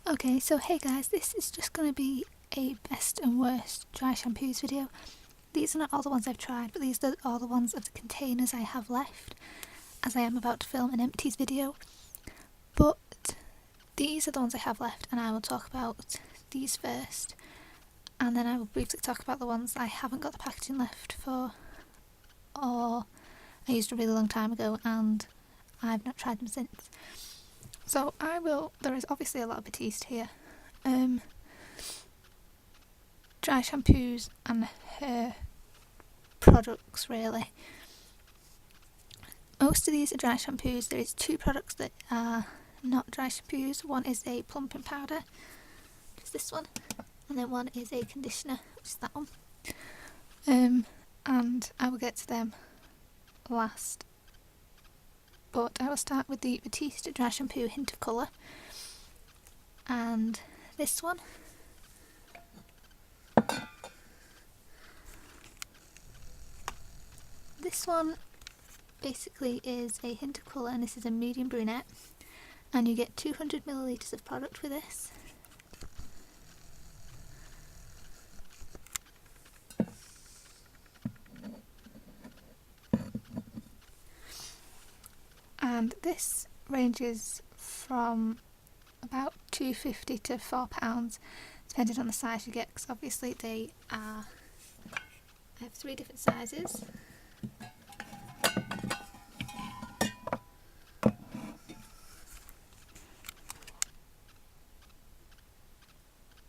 Okay, so hey guys, this is just going to be a best and worst dry shampoos video. These are not all the ones I've tried, but these are all the ones of the containers I have left, as I am about to film an empties video. But these are the ones I have left, and I will talk about these first, and then I will briefly talk about the ones I haven't got the packaging left for, or I used a really long time ago and I've not tried them since. So there is obviously a lot of Batiste here. Dry shampoos and hair products really. Most of these are dry shampoos. There is two products that are not dry shampoos. One is a plumping powder, which is this one, and then one is a conditioner, which is that one. And I will get to them last. But I will start with the Batiste Dry Shampoo Hint of Colour, and this one. This one basically is a hint of colour, and this is a medium brunette, and you get 200 millilitres of product with this. And this ranges from about £2.50 to £4, depending on the size you get, because obviously I have 3 different sizes.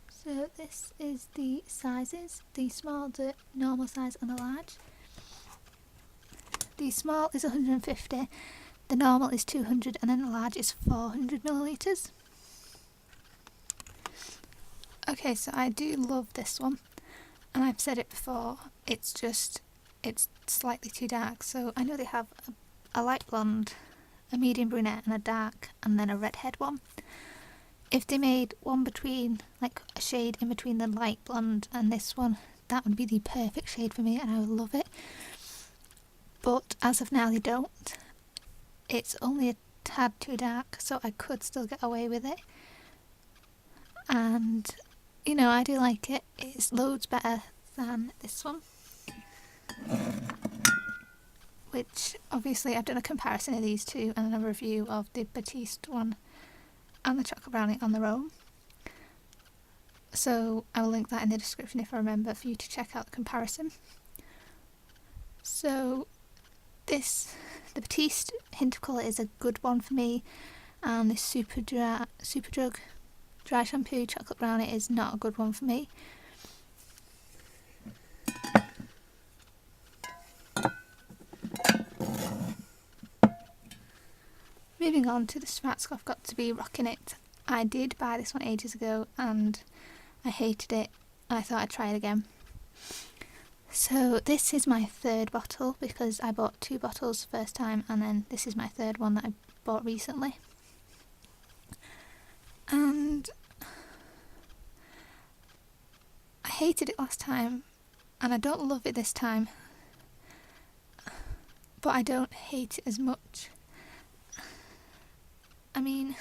So this is the sizes: the small, the normal size and the large. The small is 150, the normal is 200, and then the large is 400 millilitres. Okay, so I do love this one, and I've said it before, it's slightly too dark. So I know they have a light blonde, a medium brunette, and a dark, and then a redhead one. If they made one between, like a shade in between the light blonde and this one, that would be the perfect shade for me and I would love it. But as of now they don't. It's only a tad too dark, so I could still get away with it. And, you know, I do like it. It's loads better than this one. Which, obviously, I've done a comparison of these two and a review of the Batiste one and the chocolate brownie on their own. So I will link that in the description if I remember, for you to check out the comparison. So the Batiste Hint of Colour is a good one for me, and the Superdrug Dry Shampoo Chocolate Brownie is not a good one for me. Moving on to the Schwarzkopf Got to Be Rockin' It. I did buy this one ages ago and I hated it. I thought I'd try it again. So this is my third bottle, because I bought 2 bottles the first time, and then this is my third one that I bought recently. And I hated it last time, and I don't love it this time, but I don't hate it as much. I mean,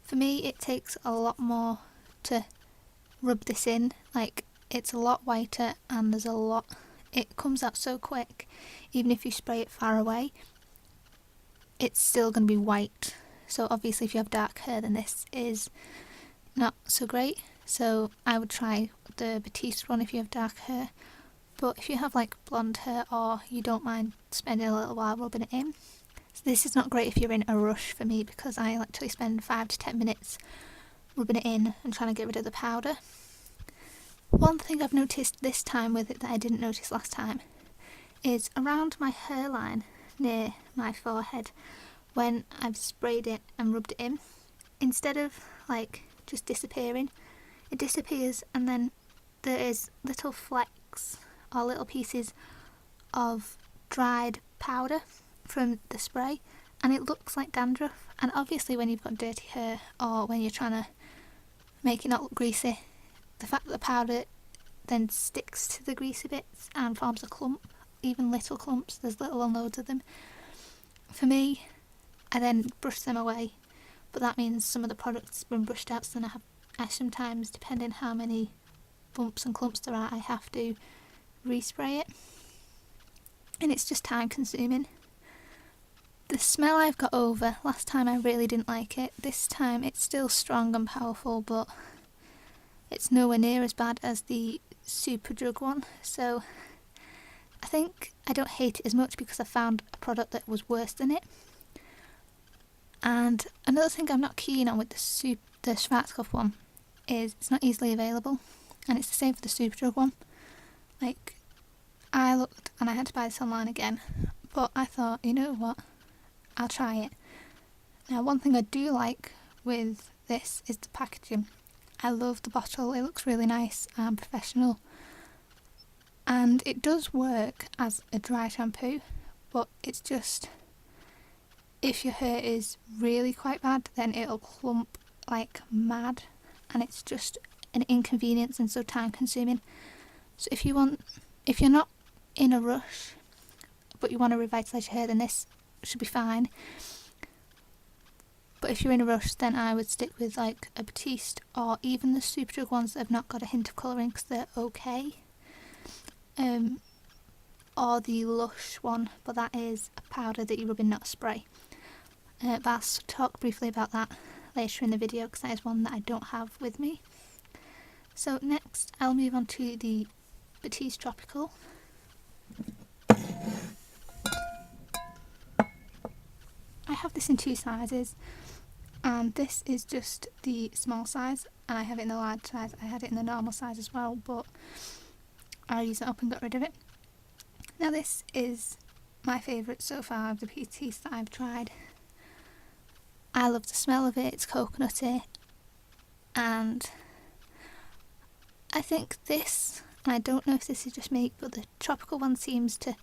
for me it takes a lot more to rub this in. Like, it's a lot whiter, and it comes out so quick. Even if you spray it far away, it's still going to be white. So obviously if you have dark hair, then this is not so great. So I would try the Batiste one if you have dark hair. But if you have like blonde hair, or you don't mind spending a little while rubbing it in, so this is not great if you're in a rush, for me, because I actually spend 5 to 10 minutes rubbing it in and trying to get rid of the powder. One thing I've noticed this time with it that I didn't notice last time is around my hairline near my forehead, when I've sprayed it and rubbed it in, instead of like just disappearing, it disappears, and then there is little flecks or little pieces of dried powder from the spray, and it looks like dandruff. And obviously when you've got dirty hair, or when you're trying to make it not look greasy, the fact that the powder then sticks to the greasy bits and forms a clump, even little clumps, there's little loads of them. For me, I then brush them away but that means some of the product's been brushed out, so then I sometimes, depending how many bumps and clumps there are, I have to respray it, and it's just time consuming. The smell I've got over. Last time I really didn't like it. This time it's still strong and powerful, but it's nowhere near as bad as the Superdrug one. So I think I don't hate it as much because I found a product that was worse than it. And another thing I'm not keen on with the Schwarzkopf one is it's not easily available, and it's the same for the Superdrug one. Like, I looked and I had to buy this online again, but I thought, you know what, I'll try it. Now, one thing I do like with this is the packaging. I love the bottle, it looks really nice and professional, and it does work as a dry shampoo, but it's just, if your hair is really quite bad, then it'll clump like mad, and it's just an inconvenience and so time consuming. So if you're not in a rush but you want to revitalise your hair, then this should be fine. But if you're in a rush, then I would stick with like a Batiste, or even the Superdrug ones that have not got a hint of colouring, because they're okay. Or the Lush one, but that is a powder that you rub in, not a spray. But I'll talk briefly about that later in the video, because that is one that I don't have with me. So next I'll move on to the Batiste Tropical. I have this in 2 sizes, and this is just the small size, and I have it in the large size. I had it in the normal size as well, but I used it up and got rid of it. Now this is my favourite so far of the Batiste that I've tried. I love the smell of it, it's coconutty, and I think this, and I don't know if this is just me, but the tropical one seems to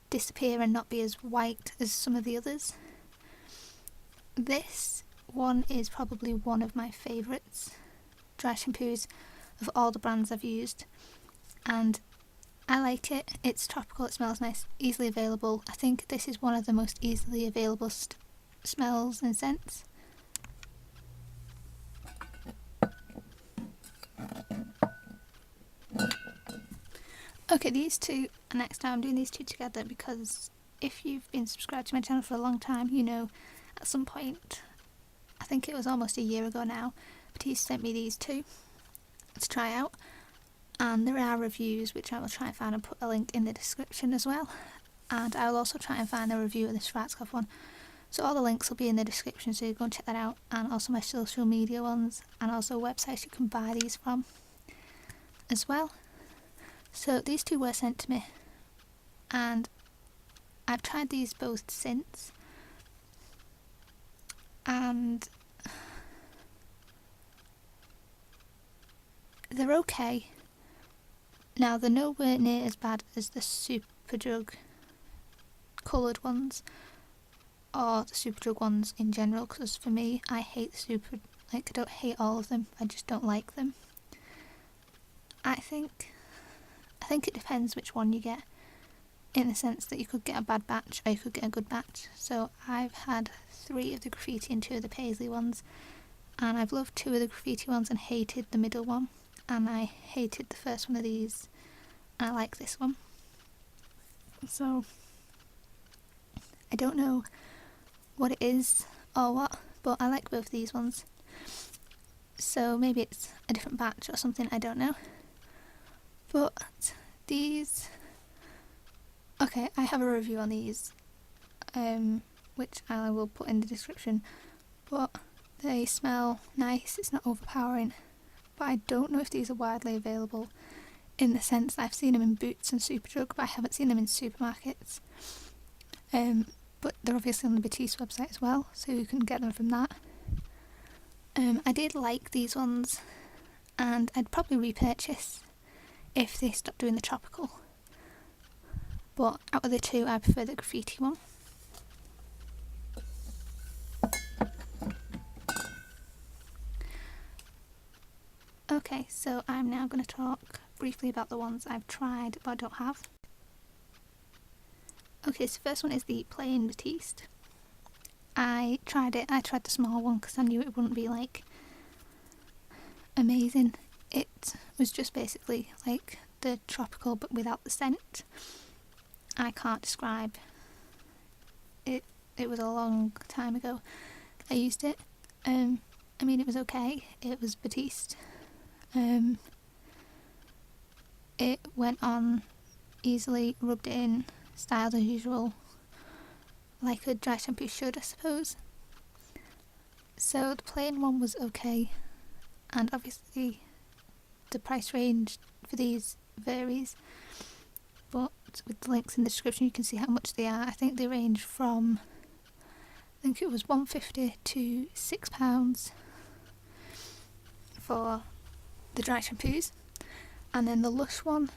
disappear and not be as white as some of the others. This one is probably one of my favourites dry shampoos of all the brands I've used, and I like it. It's tropical, it smells nice, easily available. I think this is one of the most easily available smells and scents. Okay, these two, next time I'm doing these two together, because if you've been subscribed to my channel for a long time, you know at some point, I think it was almost a year ago now, Batiste sent me these two to try out, and there are reviews which I will try and find and put a link in the description as well, and I will also try and find a review of the Schwarzkopf one. So all the links will be in the description, so you go and check that out, and also my social media ones, and also websites you can buy these from as well. So these two were sent to me, and I've tried these both since, and they're okay. Now they're nowhere near as bad as the Superdrug coloured ones, or the Superdrug ones in general, because for me, I hate I don't hate all of them, I just don't like them. I think it depends which one you get, in the sense that you could get a bad batch or you could get a good batch. So I've had 3 of the graffiti and 2 of the paisley ones, and I've loved 2 of the graffiti ones and hated the middle one, and I hated the first one of these, and I like this one. So I don't know what it is or what, but I like both these ones. So maybe it's a different batch or something, I don't know. But these, okay, I have a review on these, which I will put in the description, but they smell nice, it's not overpowering, but I don't know if these are widely available, in the sense I've seen them in Boots and Superdrug, but I haven't seen them in supermarkets. But they're obviously on the Batiste website as well, so you can get them from that. I did like these ones, and I'd probably repurchase if they stopped doing the tropical. But out of the 2, I prefer the graffiti one. Okay, so I'm now going to talk briefly about the ones I've tried but I don't have. Okay, so first one is the plain Batiste. I tried it. I tried the small one because I knew it wouldn't be like amazing. It was just basically like the tropical but without the scent. I can't describe it. It was a long time ago I used it. I mean, it was okay. It was Batiste. It went on easily, rubbed it in, styled as usual, like a dry shampoo should, I suppose. So the plain one was okay, and obviously the price range for these varies, but with the links in the description you can see how much they are. I think they range from, I think it was £1.50 to £6 for the dry shampoos, and then the Lush one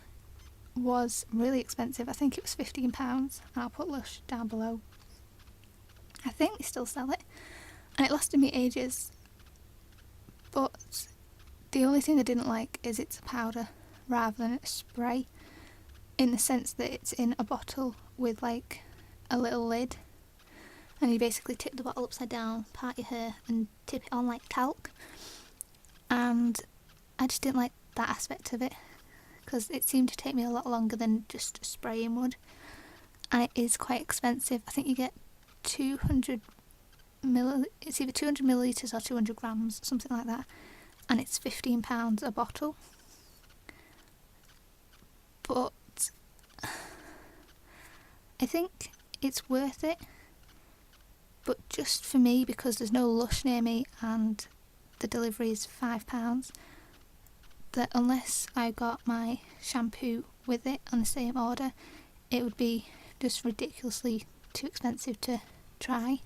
was really expensive. I think it was £15. I'll put Lush down below. I think they still sell it, and it lasted me ages, but the only thing I didn't like is it's a powder rather than a spray, in the sense that it's in a bottle with like a little lid, and you basically tip the bottle upside down, part your hair and tip it on like talc, and I just didn't like that aspect of it because it seemed to take me a lot longer than just spraying would, and it is quite expensive. I think you get 200 it's either 200 millilitres or 200 grams, something like that, and it's £15 a bottle. But I think it's worth it, but just for me, because there's no Lush near me and the delivery is £5, that unless I got my shampoo with it on the same order, it would be just ridiculously too expensive to try.